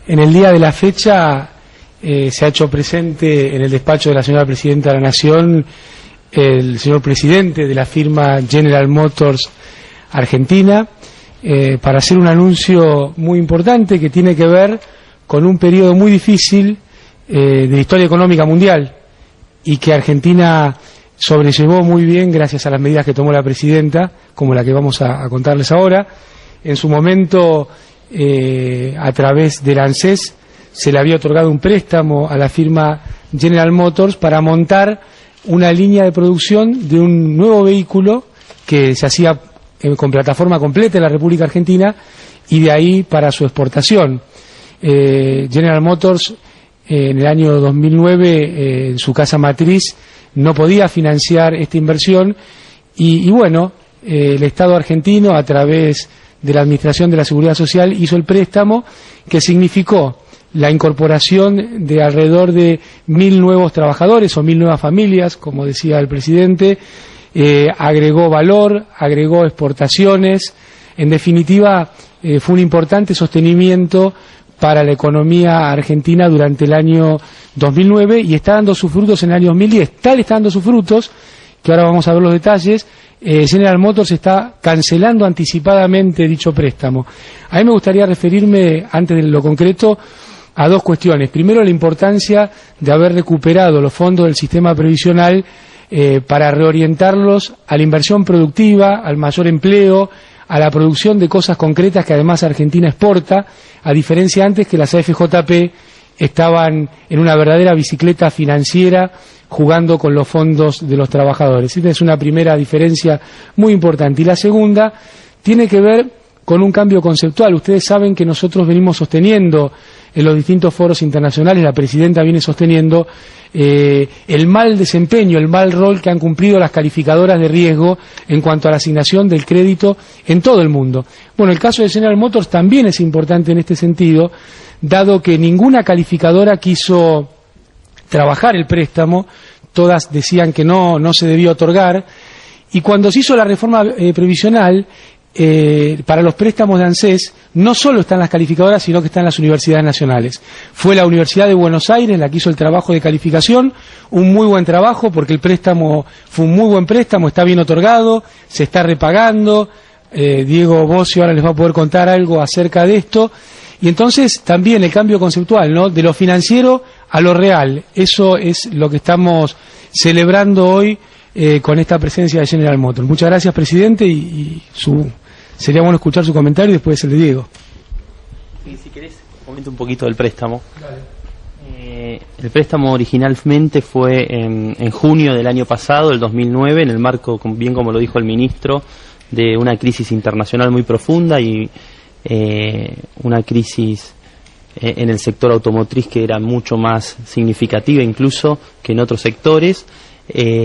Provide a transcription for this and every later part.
En el día de la fecha se ha hecho presente en el despacho de la señora Presidenta de la Nación el señor presidente de la firma General Motors Argentina para hacer un anuncio muy importante que tiene que ver con un periodo muy difícil de la historia económica mundial y que Argentina sobrellevó muy bien gracias a las medidas que tomó la Presidenta, como la que vamos a contarles ahora. En su momento, a través del ANSES, se le había otorgado un préstamo a la firma General Motors para montar una línea de producción de un nuevo vehículo que se hacía con plataforma completa en la República Argentina y de ahí para su exportación. General Motors en el año 2009 en su casa matriz no podía financiar esta inversión y bueno, el Estado argentino a través de la Administración de la Seguridad Social hizo el préstamo que significó la incorporación de alrededor de 1.000 nuevos trabajadores o 1.000 nuevas familias, como decía el presidente, agregó valor, agregó exportaciones, en definitiva fue un importante sostenimiento para la economía argentina durante el año 2009 y está dando sus frutos en el año 2010. Tal está dando sus frutos, que ahora vamos a ver los detalles. General Motors está cancelando anticipadamente dicho préstamo. A mí me gustaría referirme, antes de lo concreto, a dos cuestiones. Primero, la importancia de haber recuperado los fondos del sistema previsional para reorientarlos a la inversión productiva, al mayor empleo, a la producción de cosas concretas que además Argentina exporta, a diferencia antes que las AFJP estaban en una verdadera bicicleta financiera jugando con los fondos de los trabajadores. Esta es una primera diferencia muy importante. Y la segunda tiene que ver con un cambio conceptual. Ustedes saben que nosotros venimos sosteniendo en los distintos foros internacionales, la Presidenta viene sosteniendo el mal desempeño, el mal rol que han cumplido las calificadoras de riesgo en cuanto a la asignación del crédito en todo el mundo. Bueno, el caso de General Motors también es importante en este sentido, dado que ninguna calificadora quiso trabajar el préstamo, todas decían que no se debía otorgar, y cuando se hizo la reforma previsional, para los préstamos de ANSES no solo están las calificadoras, sino que están las universidades nacionales. Fue la Universidad de Buenos Aires la que hizo el trabajo de calificación, un muy buen trabajo porque el préstamo fue un muy buen préstamo, está bien otorgado, se está repagando. Diego Bossio ahora les va a poder contar algo acerca de esto. Y entonces también el cambio conceptual, ¿no?, de lo financiero a lo real. Eso es lo que estamos celebrando hoy con esta presencia de General Motors. Muchas gracias, presidente, sería bueno escuchar su comentario y después el de Diego. Sí, si querés, comento un poquito del préstamo. El préstamo originalmente fue en junio del año pasado, el 2009, en el marco, bien como lo dijo el ministro, de una crisis internacional muy profunda y una crisis en el sector automotriz que era mucho más significativa incluso que en otros sectores,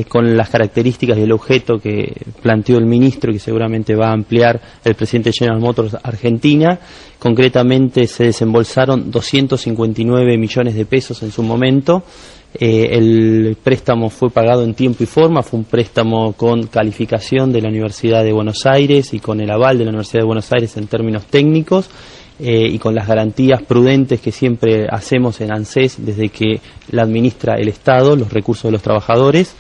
con las características del objeto que planteó el ministro, que seguramente va a ampliar el presidente de General Motors Argentina. Concretamente se desembolsaron 259 millones de pesos en su momento. El préstamo fue pagado en tiempo y forma, fue un préstamo con calificación de la Universidad de Buenos Aires y con el aval de la Universidad de Buenos Aires en términos técnicos, y con las garantías prudentes que siempre hacemos en ANSES desde que la administra el Estado, los recursos de los trabajadores.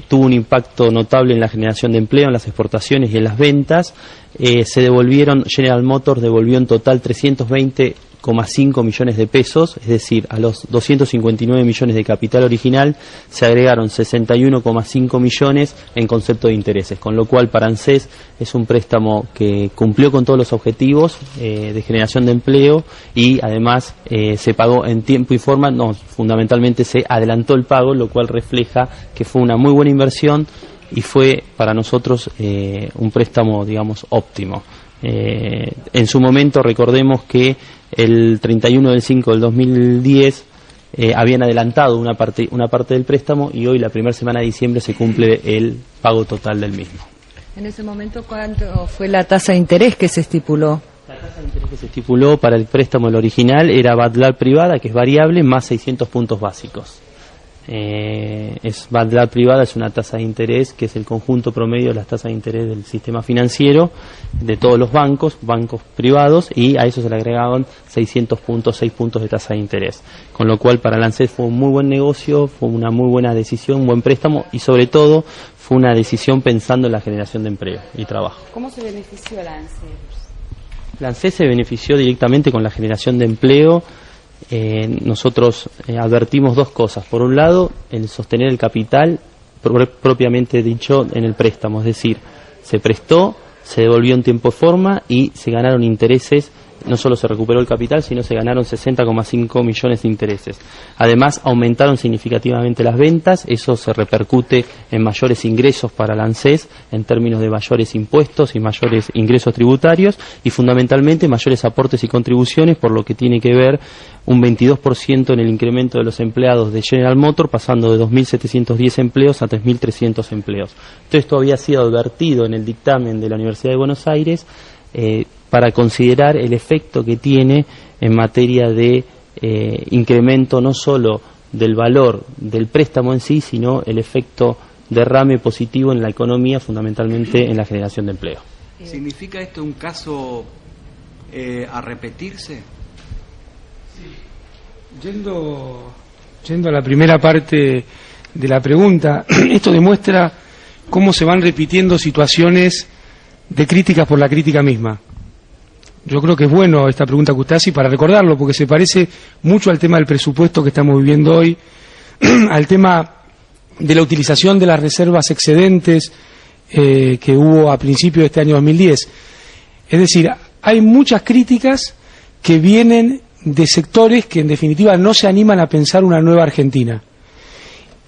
Tuvo un impacto notable en la generación de empleo, en las exportaciones y en las ventas. General Motors devolvió en total 320,5 millones de pesos, es decir, a los 259 millones de capital original se agregaron 61,5 millones en concepto de intereses, con lo cual para ANSES es un préstamo que cumplió con todos los objetivos de generación de empleo y además se pagó en tiempo y forma, fundamentalmente se adelantó el pago, lo cual refleja que fue una muy buena inversión y fue para nosotros un préstamo, digamos, óptimo. En su momento recordemos que el 31 del 5 del 2010 habían adelantado una parte del préstamo y hoy, la primera semana de diciembre, se cumple el pago total del mismo. En ese momento, ¿cuánto fue la tasa de interés que se estipuló? La tasa de interés que se estipuló para el préstamo, el original, era BADLAR privada, que es variable, más 600 puntos básicos. La privada es una tasa de interés que es el conjunto promedio de las tasas de interés del sistema financiero de todos los bancos privados, y a eso se le agregaban 6 puntos de tasa de interés, con lo cual para el ANSES fue un muy buen negocio, fue una muy buena decisión, un buen préstamo, y sobre todo fue una decisión pensando en la generación de empleo y trabajo. ¿Cómo se benefició la ANSES? La ANSES se benefició directamente con la generación de empleo. Nosotros advertimos dos cosas. Por un lado, el sostener el capital propiamente dicho en el préstamo, es decir, se prestó, se devolvió en tiempo y forma y se ganaron intereses. No solo se recuperó el capital, sino se ganaron 60,5 millones de intereses. Además, aumentaron significativamente las ventas, eso se repercute en mayores ingresos para la ANSES, en términos de mayores impuestos y mayores ingresos tributarios, y fundamentalmente mayores aportes y contribuciones, por lo que tiene que ver un 22% en el incremento de los empleados de General Motors, pasando de 2.710 empleos a 3.300 empleos. Todo esto había sido advertido en el dictamen de la Universidad de Buenos Aires, para considerar el efecto que tiene en materia de incremento no solo del valor del préstamo en sí, sino el efecto derrame positivo en la economía, fundamentalmente en la generación de empleo. ¿Significa esto un caso a repetirse? Yendo a la primera parte de la pregunta, esto demuestra cómo se van repitiendo situaciones de críticas por la crítica misma. Yo creo que es bueno esta pregunta que usted hace para recordarlo, porque se parece mucho al tema del presupuesto que estamos viviendo hoy, al tema de la utilización de las reservas excedentes que hubo a principios de este año 2010. Es decir, hay muchas críticas que vienen de sectores que en definitiva no se animan a pensar una nueva Argentina.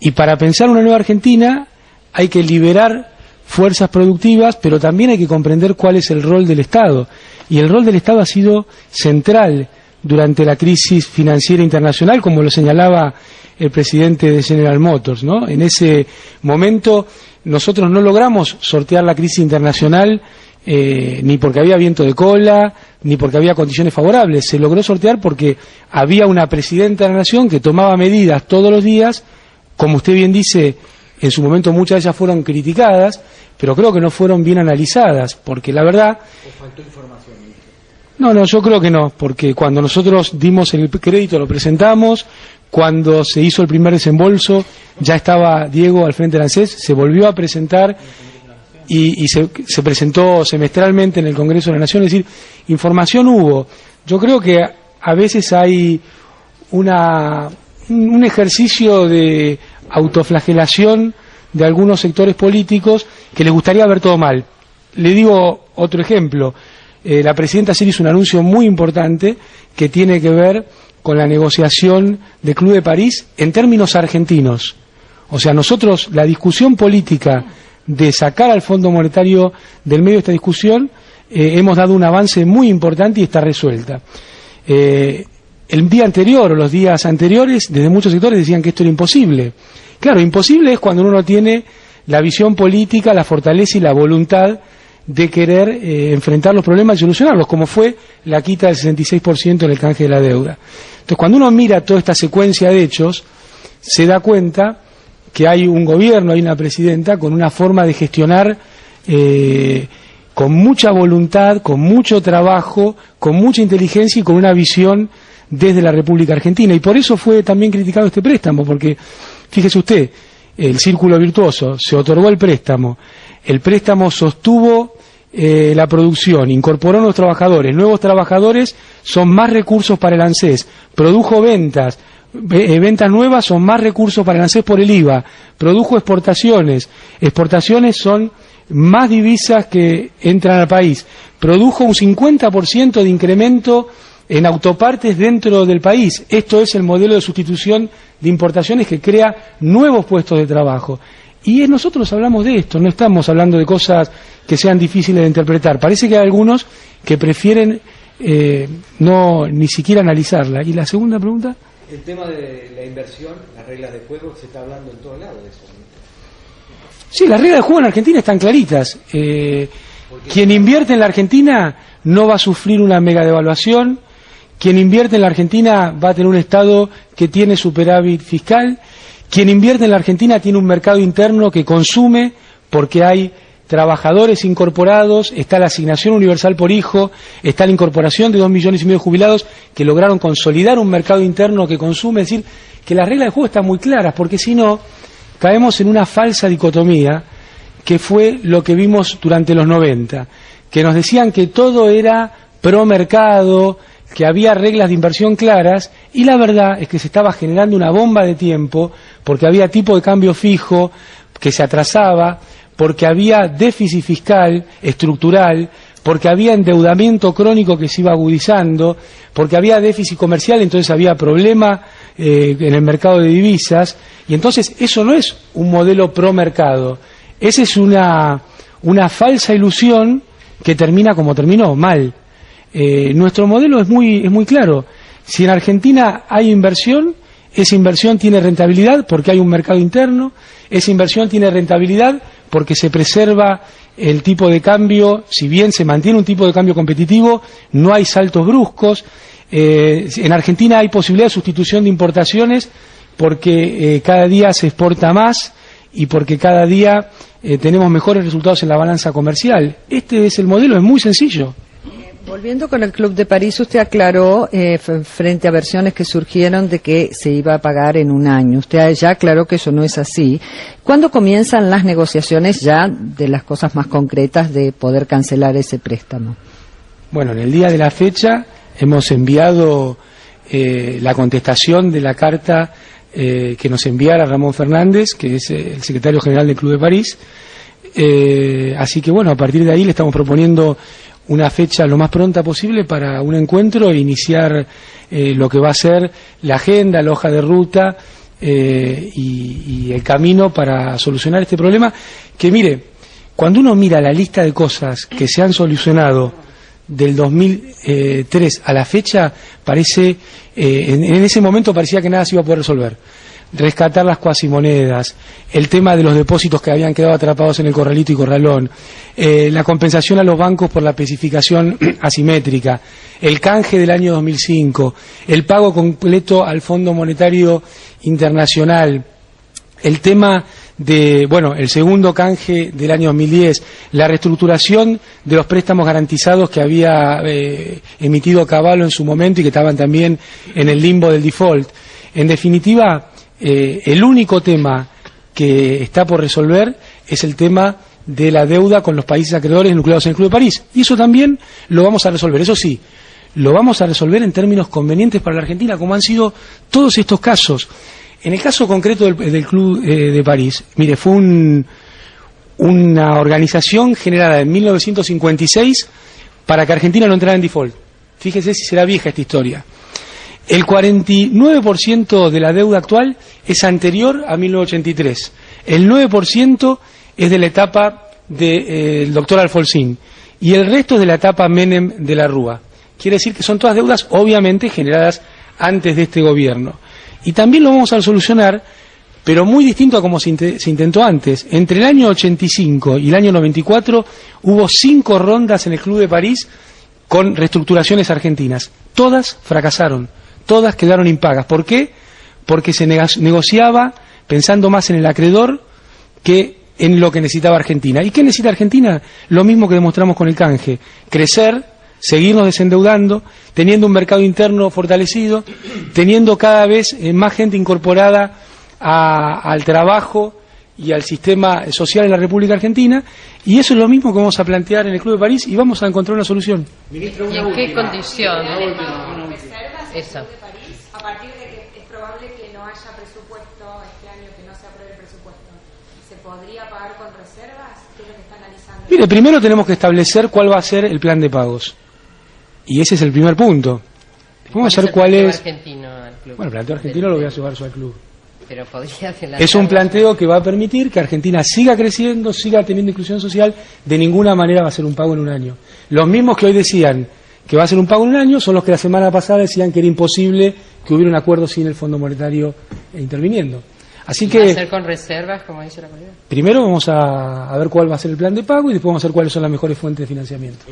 Y para pensar una nueva Argentina hay que liberar fuerzas productivas, pero también hay que comprender cuál es el rol del Estado. Y el rol del Estado ha sido central durante la crisis financiera internacional, como lo señalaba el presidente de General Motors, ¿no? En ese momento nosotros no logramos sortear la crisis internacional ni porque había viento de cola, ni porque había condiciones favorables. Se logró sortear porque había una presidenta de la Nación que tomaba medidas todos los días, como usted bien dice. En su momento muchas de ellas fueron criticadas, pero creo que no fueron bien analizadas, porque la verdad... ¿O faltó información? No, yo creo que no, porque cuando nosotros dimos el crédito lo presentamos, cuando se hizo el primer desembolso ya estaba Diego al frente de la ANSES, se volvió a presentar y se presentó semestralmente en el Congreso de la Nación, es decir, información hubo. Yo creo que a veces hay un ejercicio de autoflagelación de algunos sectores políticos que les gustaría ver todo mal. Le digo otro ejemplo. La presidenta ayer hizo un anuncio muy importante que tiene que ver con la negociación del Club de París en términos argentinos. O sea, nosotros, la discusión política de sacar al Fondo Monetario del medio de esta discusión, hemos dado un avance muy importante y está resuelta. El día anterior o los días anteriores, desde muchos sectores decían que esto era imposible. Claro, imposible es cuando uno no tiene la visión política, la fortaleza y la voluntad de querer enfrentar los problemas y solucionarlos, como fue la quita del 66% en el canje de la deuda. Entonces, cuando uno mira toda esta secuencia de hechos, se da cuenta que hay un gobierno, hay una presidenta con una forma de gestionar con mucha voluntad, con mucho trabajo, con mucha inteligencia y con una visión desde la República Argentina. Y por eso fue también criticado este préstamo, porque fíjese usted, el círculo virtuoso, se otorgó el préstamo sostuvo la producción, incorporó nuevos trabajadores son más recursos para el ANSES, produjo ventas nuevas son más recursos para el ANSES por el IVA, produjo exportaciones son más divisas que entran al país, produjo un 50% de incremento en autopartes dentro del país. Esto es el modelo de sustitución de importaciones que crea nuevos puestos de trabajo. Y nosotros hablamos de esto, no estamos hablando de cosas que sean difíciles de interpretar. Parece que hay algunos que prefieren no ni siquiera analizarla. ¿Y la segunda pregunta? El tema de la inversión, las reglas de juego, se está hablando en todos lados de eso. Sí, las reglas de juego en Argentina están claritas. Quien invierte en la Argentina no va a sufrir una mega devaluación. Quien invierte en la Argentina va a tener un Estado que tiene superávit fiscal. Quien invierte en la Argentina tiene un mercado interno que consume porque hay trabajadores incorporados, está la asignación universal por hijo, está la incorporación de 2,5 millones de jubilados que lograron consolidar un mercado interno que consume, es decir, que las reglas del juego están muy claras, porque si no, caemos en una falsa dicotomía que fue lo que vimos durante los 90, que nos decían que todo era pro mercado, que había reglas de inversión claras, y la verdad es que se estaba generando una bomba de tiempo, porque había tipo de cambio fijo que se atrasaba, porque había déficit fiscal estructural, porque había endeudamiento crónico que se iba agudizando, porque había déficit comercial, entonces había problema en el mercado de divisas, y entonces eso no es un modelo pro mercado, esa es una falsa ilusión que termina como terminó, mal. Nuestro modelo es muy claro. Si en Argentina hay inversión, esa inversión tiene rentabilidad porque hay un mercado interno, esa inversión tiene rentabilidad porque se preserva el tipo de cambio, si bien se mantiene un tipo de cambio competitivo, no hay saltos bruscos. En Argentina hay posibilidad de sustitución de importaciones porque cada día se exporta más y porque cada día tenemos mejores resultados en la balanza comercial. Este es el modelo, es muy sencillo. Volviendo con el Club de París, usted aclaró frente a versiones que surgieron de que se iba a pagar en un año. Usted ya aclaró que eso no es así. ¿Cuándo comienzan las negociaciones ya de las cosas más concretas de poder cancelar ese préstamo? Bueno, en el día de la fecha hemos enviado la contestación de la carta que nos enviara Ramón Fernández, que es el secretario general del Club de París. Así que bueno, a partir de ahí le estamos proponiendo una fecha lo más pronta posible para un encuentro e iniciar lo que va a ser la agenda, la hoja de ruta y el camino para solucionar este problema. Que mire, cuando uno mira la lista de cosas que se han solucionado del 2003 a la fecha, parece en ese momento parecía que nada se iba a poder resolver. Rescatar las cuasimonedas, el tema de los depósitos que habían quedado atrapados en el corralito y corralón, la compensación a los bancos por la especificación asimétrica, el canje del año 2005, el pago completo al Fondo Monetario Internacional, el tema de, bueno, el segundo canje del año 2010, la reestructuración de los préstamos garantizados que había emitido Cavallo en su momento y que estaban también en el limbo del default. En definitiva, el único tema que está por resolver es el tema de la deuda con los países acreedores nucleados en el Club de París. Y eso también lo vamos a resolver. Eso sí, lo vamos a resolver en términos convenientes para la Argentina, como han sido todos estos casos. En el caso concreto del Club de París, mire, fue una organización generada en 1956 para que Argentina no entrara en default. Fíjese si será vieja esta historia. El 49% de la deuda actual es anterior a 1983. El 9% es de la etapa del doctor Alfonsín. Y el resto es de la etapa Menem de la Rúa. Quiere decir que son todas deudas, obviamente, generadas antes de este gobierno. Y también lo vamos a solucionar, pero muy distinto a como se intentó antes. Entre el año 85 y el año 94 hubo 5 rondas en el Club de París con reestructuraciones argentinas. Todas fracasaron. Todas quedaron impagas. ¿Por qué? Porque se negociaba pensando más en el acreedor que en lo que necesitaba Argentina. ¿Y qué necesita Argentina? Lo mismo que demostramos con el canje. Crecer, seguirnos desendeudando, teniendo un mercado interno fortalecido, teniendo cada vez más gente incorporada al trabajo y al sistema social en la República Argentina, y eso es lo mismo que vamos a plantear en el Club de París y vamos a encontrar una solución. Ministro, ¿y en qué condición? Eso. A partir de que es probable que no haya presupuesto este año, que no se apruebe el presupuesto, ¿se podría pagar con reservas? ¿Qué es lo que está analizando? Mire, primero tenemos que establecer cuál va a ser el plan de pagos. Y ese es el primer punto. Vamos a ver cuál es. Bueno, el planteo argentino lo voy a llevar yo al club. Pero podría es un planteo que va a permitir que Argentina siga creciendo, siga teniendo inclusión social. De ninguna manera va a ser un pago en un año. Los mismos que hoy decían que va a ser un pago en un año son los que la semana pasada decían que era imposible que hubiera un acuerdo sin el Fondo Monetario interviniendo. Así que, ¿va a ser con reservas, como dice la colega? Primero vamos a ver cuál va a ser el plan de pago y después vamos a ver cuáles son las mejores fuentes de financiamiento.